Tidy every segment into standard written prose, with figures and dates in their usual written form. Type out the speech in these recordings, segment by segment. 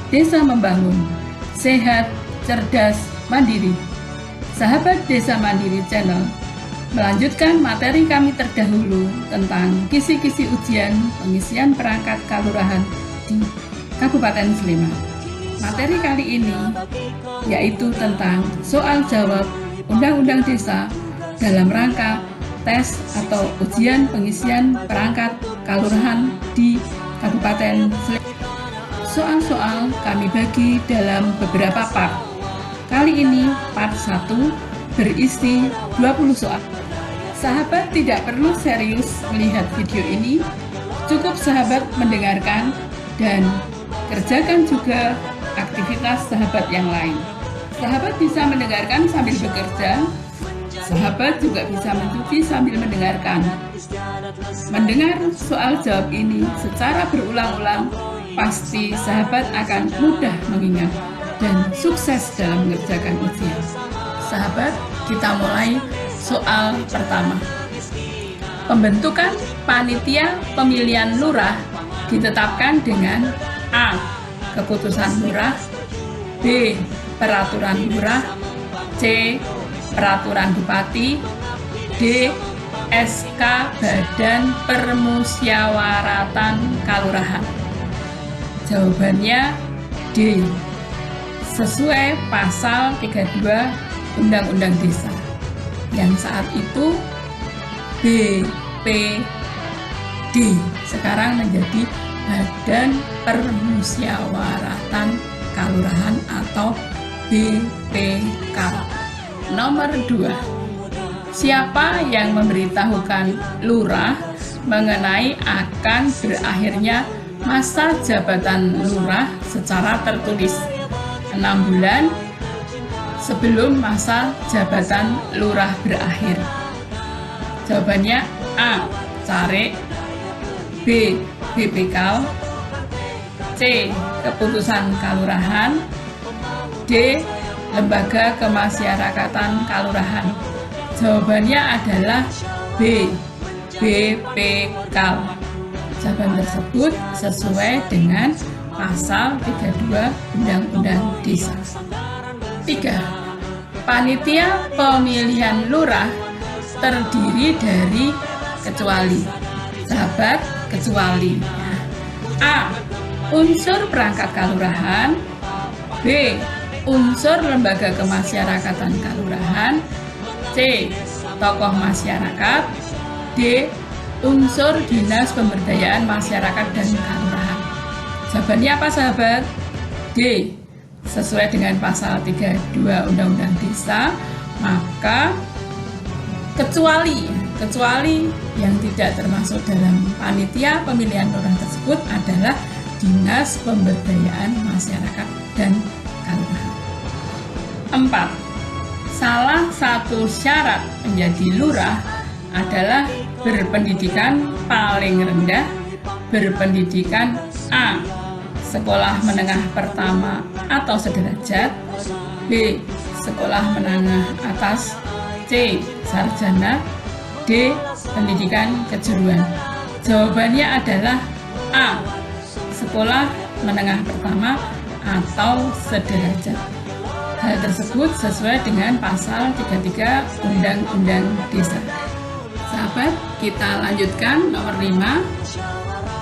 Desa Membangun, sehat, cerdas, mandiri. Sahabat Desa Mandiri Channel melanjutkan materi kami terdahulu tentang kisi-kisi ujian pengisian perangkat kelurahan di Kabupaten Sleman. Materi kali ini yaitu tentang soal jawab Undang-Undang Desa dalam rangka tes atau ujian pengisian perangkat kelurahan di Kabupaten Sleman. Soal-soal kami bagi dalam beberapa part. Kali ini part 1 berisi 20 soal. Sahabat tidak perlu serius melihat video ini, cukup sahabat mendengarkan dan kerjakan juga aktivitas sahabat yang lain. Sahabat bisa mendengarkan sambil bekerja, sahabat juga bisa mencuci sambil mendengarkan. Mendengar soal jawab ini secara berulang-ulang, pasti sahabat akan mudah mengingat dan sukses dalam mengerjakan ujian. Sahabat, kita mulai soal pertama. Pembentukan panitia pemilihan lurah ditetapkan dengan A. Keputusan lurah, B. Peraturan lurah, C. Peraturan bupati, D. SK Badan Permusyawaratan Kalurahan. Jawabannya D. Sesuai pasal 32 Undang-Undang Desa yang saat itu BPD sekarang menjadi Badan Permusyawaratan Kalurahan atau BPK. Nomor 2. Siapa yang memberitahukan lurah mengenai akan berakhirnya masa jabatan lurah secara tertulis 6 bulan sebelum masa jabatan lurah berakhir? Jawabannya A. Carik, B. BPK, C. Keputusan Kalurahan, D. Lembaga Kemasyarakatan Kalurahan. Jawabannya adalah B. BPK. Jawaban tersebut sesuai dengan pasal 32 Undang-Undang Desa. 3. Panitia pemilihan lurah terdiri dari kecuali. Sahabat, kecuali A. Unsur perangkat kalurahan, B. Unsur lembaga kemasyarakatan kalurahan, C. Tokoh masyarakat, D. Unsur dinas pemberdayaan masyarakat dan kelurahan. Jawabannya apa sahabat? D. Sesuai dengan pasal 32 Undang-Undang Desa, maka kecuali yang tidak termasuk dalam panitia pemilihan lurah tersebut adalah dinas pemberdayaan masyarakat dan kelurahan. 4. Salah satu syarat menjadi lurah adalah berpendidikan paling rendah berpendidikan A. Sekolah menengah pertama atau sederajat, B. Sekolah menengah atas, C. Sarjana, D. Pendidikan kejuruan. Jawabannya adalah A. Sekolah menengah pertama atau sederajat. Hal tersebut sesuai dengan pasal 33 Undang-Undang Desa. Sahabat, kita lanjutkan nomor 5.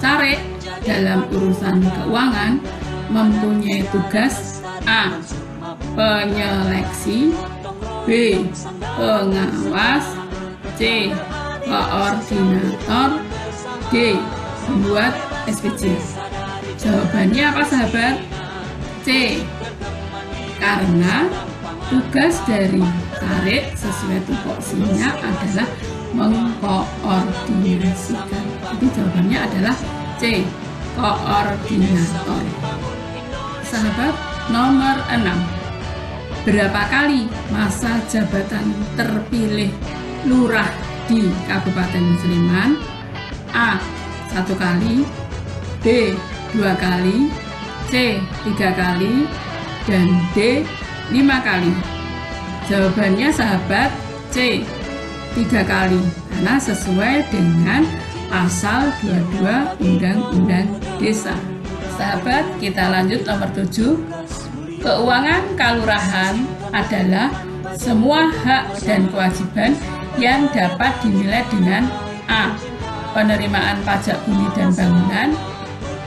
Carik dalam urusan keuangan mempunyai tugas A. Penyeleksi, B. Pengawas, C. Koordinator, D. Membuat SPJ. Jawabannya apa sahabat? C. Karena tugas dari carik sesuai tupoksinya adalah mengkoordinasikan. Jadi jawabannya adalah C. Koordinator. Sahabat, nomor 6. Berapa kali masa jabatan terpilih lurah di Kabupaten Sleman? A. 1 kali, B. 2 kali, C. 3 kali, dan D. 5 kali. Jawabannya sahabat C. 3 kali, karena sesuai dengan pasal 22 Undang-Undang Desa. Sahabat, kita lanjut nomor 7. Keuangan kalurahan adalah semua hak dan kewajiban yang dapat dinilai dengan A. Penerimaan pajak bumi dan bangunan,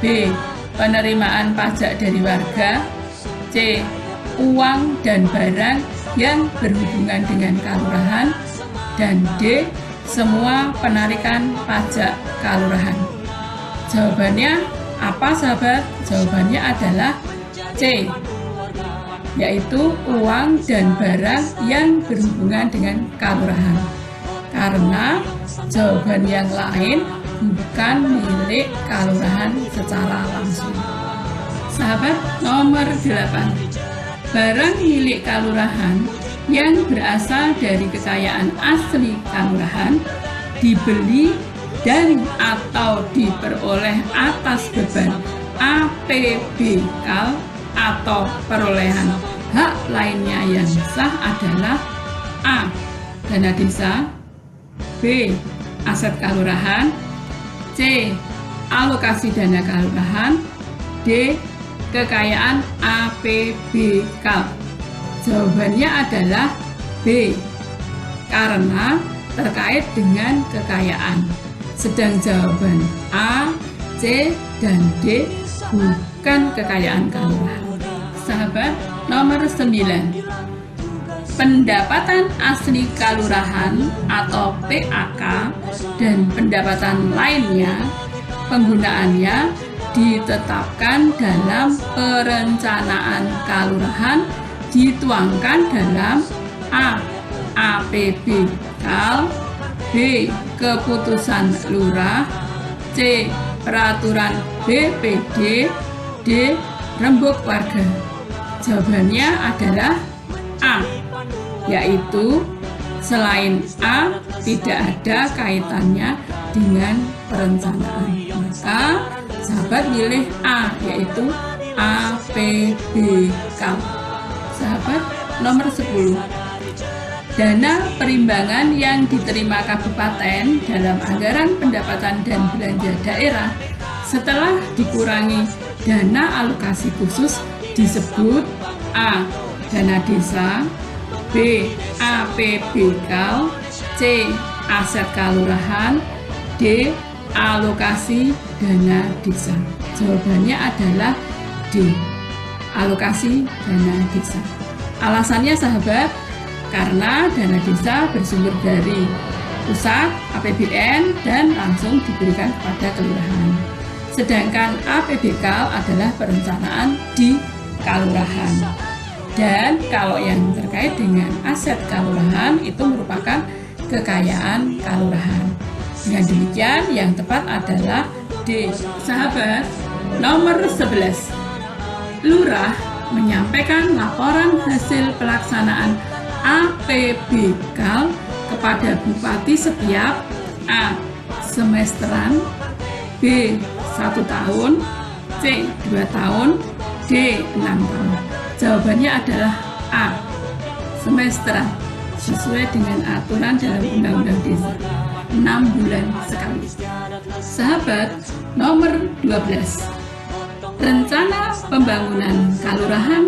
B. Penerimaan pajak dari warga, C. Uang dan barang yang berhubungan dengan kalurahan, dan D. Semua penarikan pajak kalurahan. Jawabannya apa, sahabat? Jawabannya adalah C, yaitu uang dan barang yang berhubungan dengan kalurahan. Karena jawaban yang lain bukan milik kalurahan secara langsung. Sahabat, nomor 8. Barang milik kalurahan yang berasal dari kekayaan asli kalurahan dibeli dan atau diperoleh atas beban APB Kal atau perolehan hak lainnya yang sah adalah A. Dana desa, B. Aset kalurahan, C. Alokasi dana kalurahan, D. Kekayaan APB Kal. Jawabannya adalah B, karena terkait dengan kekayaan. Sedang jawaban A, C, dan D bukan kekayaan kalurahan. Sahabat, nomor 9. Pendapatan asli kalurahan atau PAK dan pendapatan lainnya penggunaannya ditetapkan dalam perencanaan kalurahan, dituangkan dalam A. APB Kal, B. Keputusan lurah, C. Peraturan BPD, D. Rembuk warga. Jawabannya adalah A, yaitu selain A tidak ada kaitannya dengan perencanaan. Maka sahabat pilih A, yaitu APBK. Sahabat, nomor 10. Dana perimbangan yang diterima kabupaten dalam anggaran pendapatan dan belanja daerah setelah dikurangi dana alokasi khusus disebut A. Dana desa, B. APB Kal, C. Aset kalurahan, D. Alokasi dana desa. Jawabannya adalah D. Alokasi dana desa. Alasannya, sahabat, karena dana desa bersumber dari pusat APBN dan langsung diberikan kepada kelurahan. Sedangkan APBK adalah perencanaan di kalurahan. Dan kalau yang terkait dengan aset kalurahan itu merupakan kekayaan kalurahan. Dengan demikian yang tepat adalah D. Sahabat, nomor 11. Lurah menyampaikan laporan hasil pelaksanaan APB Kal kepada Bupati setiap A. Semesteran, B. 1 tahun, C. 2 tahun, D. 6 tahun. Jawabannya adalah A. Semesteran, sesuai dengan aturan dalam Undang-Undang Desa, 6 bulan sekali. Sahabat, nomor 12. Rencana pembangunan kalurahan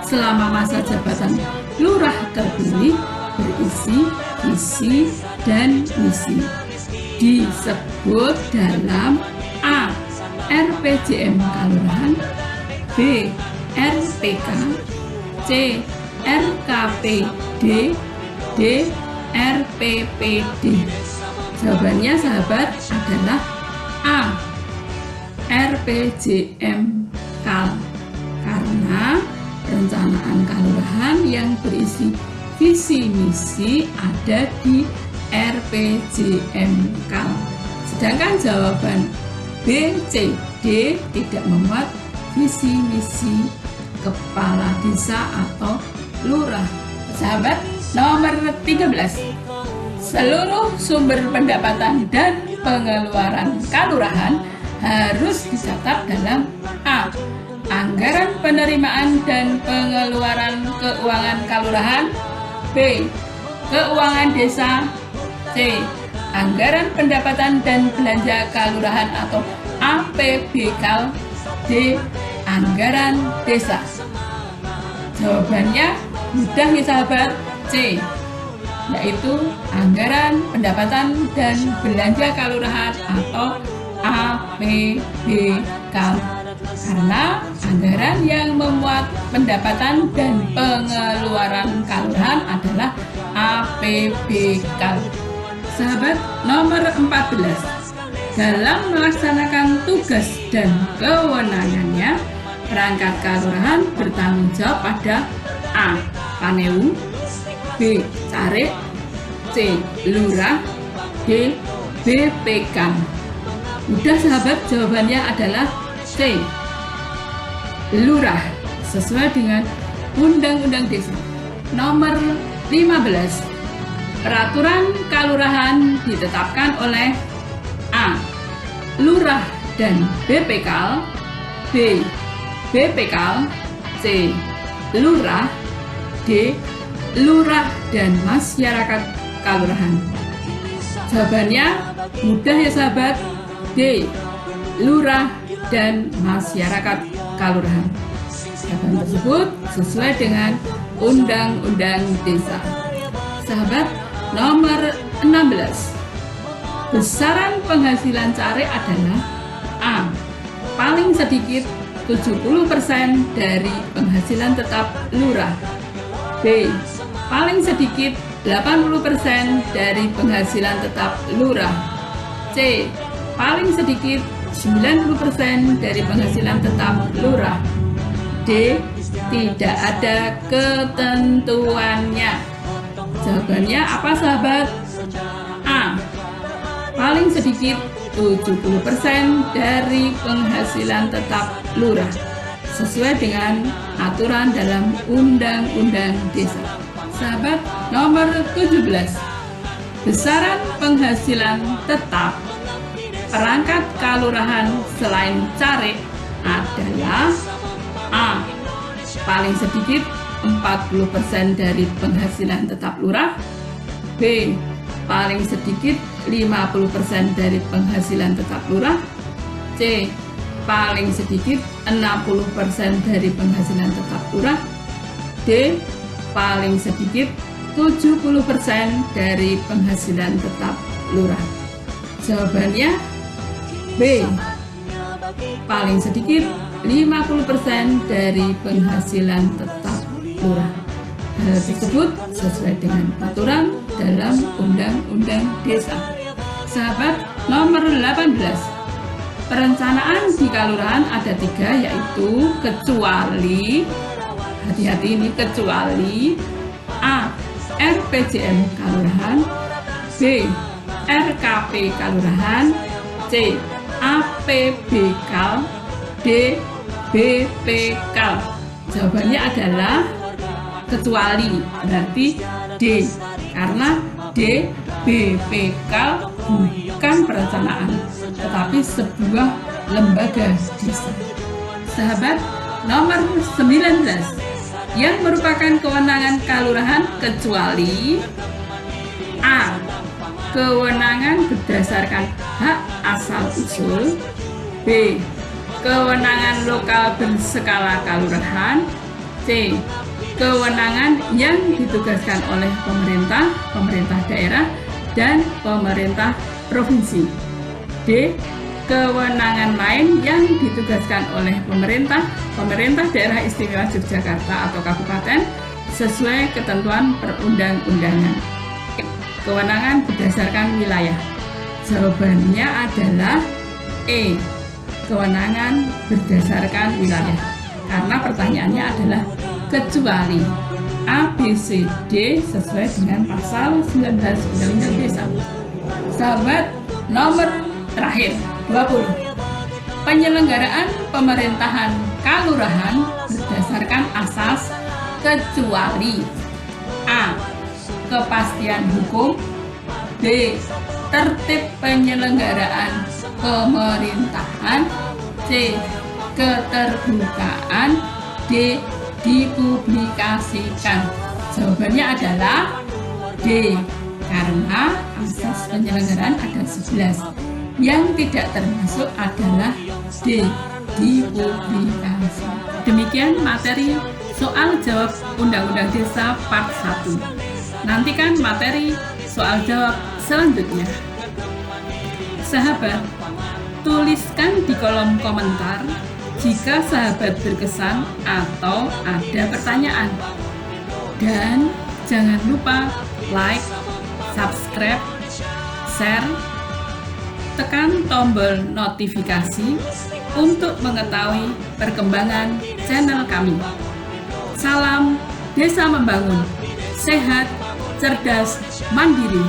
selama masa jabatan lurah terpilih berisi visi dan misi. Disebut dalam A. RPJM kalurahan, B. RPK, C. RKPD, D. RPPD. Jawabannya, sahabat, adalah A. RPJM Kal, karena perencanaan kalurahan yang berisi visi misi ada di RPJM Kal. Sedangkan jawaban B, C, D tidak memuat visi misi kepala desa atau lurah. Sahabat, nomor 13. Seluruh sumber pendapatan dan pengeluaran kalurahan harus dicatat dalam A. Anggaran penerimaan dan pengeluaran keuangan kalurahan, B. Keuangan desa, C. Anggaran pendapatan dan belanja kalurahan atau APB Kal, D. Anggaran desa. Jawabannya mudah ya sahabat, C, yaitu anggaran pendapatan dan belanja kelurahan atau APBK. Karena anggaran yang memuat pendapatan dan pengeluaran kelurahan adalah APBK. Sahabat, nomor 14. Dalam melaksanakan tugas dan kewenangannya, perangkat kelurahan bertanggung jawab pada A. Paneu, B. Carik, C. Lurah, D. BPK. Mudah sahabat, jawabannya adalah C. Lurah, sesuai dengan Undang-Undang Desa. Nomor 15. Peraturan kelurahan ditetapkan oleh A. Lurah dan BPK, B. BPK, C. Lurah, D. Lurah dan masyarakat kelurahan. Jawabannya mudah ya sahabat, D. Lurah dan masyarakat kelurahan. Jawaban tersebut sesuai dengan Undang-Undang Desa. Sahabat, nomor 16. Besaran penghasilan carik adalah A. Paling sedikit 70% dari penghasilan tetap lurah, B. Paling sedikit 80% dari penghasilan tetap lurah, C. Paling sedikit 90% dari penghasilan tetap lurah, D. Tidak ada ketentuannya. Jawabannya apa sahabat? A. Paling sedikit 70% dari penghasilan tetap lurah, sesuai dengan aturan dalam Undang-Undang Desa. Sahabat, nomor 17. Besaran penghasilan tetap perangkat kelurahan selain carik adalah A. Paling sedikit 40% dari penghasilan tetap lurah, B. Paling sedikit 50% dari penghasilan tetap lurah, C. Paling sedikit 60% dari penghasilan tetap lurah, D. Paling sedikit 70% dari penghasilan tetap lurah. Jawabannya B. Paling sedikit 50% dari penghasilan tetap lurah. Hal tersebut sesuai dengan aturan dalam Undang-Undang Desa. Sahabat, nomor 18. Perencanaan di kelurahan ada 3, yaitu kecuali, hati-hati ini, kecuali A. RPJM kelurahan, B. RKP kelurahan, C. APBK, D. BPK. Jawabannya adalah kecuali, berarti D, karena D. BPK bukan perencanaan, tetapi sebuah lembaga desa. Sahabat, nomor 19 yang merupakan kewenangan kelurahan kecuali A. Kewenangan berdasarkan hak asal usul, B. Kewenangan lokal berskala kelurahan, C. Kewenangan yang ditugaskan oleh pemerintah, pemerintah daerah, dan pemerintah provinsi, D. Kewenangan lain yang ditugaskan oleh pemerintah, pemerintah daerah istimewa Yogyakarta atau kabupaten sesuai ketentuan perundang-undangan. Kewenangan berdasarkan wilayah. Jawabannya adalah E. Kewenangan berdasarkan wilayah. Karena pertanyaannya adalah kecuali A, B, C, D sesuai dengan pasal 19 Undang-Undang Desa. Sahabat, nomor terakhir 20. Penyelenggaraan pemerintahan kelurahan berdasarkan asas kecuali A. Kepastian hukum, B. Tertib penyelenggaraan pemerintahan, C. Keterbukaan, D. Dipublikasikan. Jawabannya adalah D, karena asas penyelenggaraan ada 11, Yang tidak termasuk adalah D. Dipublikasi. Demikian materi soal jawab Undang-Undang Desa Part 1. Nantikan materi soal jawab selanjutnya. Sahabat, tuliskan di kolom komentar jika sahabat berkesan atau ada pertanyaan. Dan jangan lupa like, subscribe, share, tekan tombol notifikasi untuk mengetahui perkembangan channel kami. Salam Desa Membangun, sehat, cerdas, mandiri.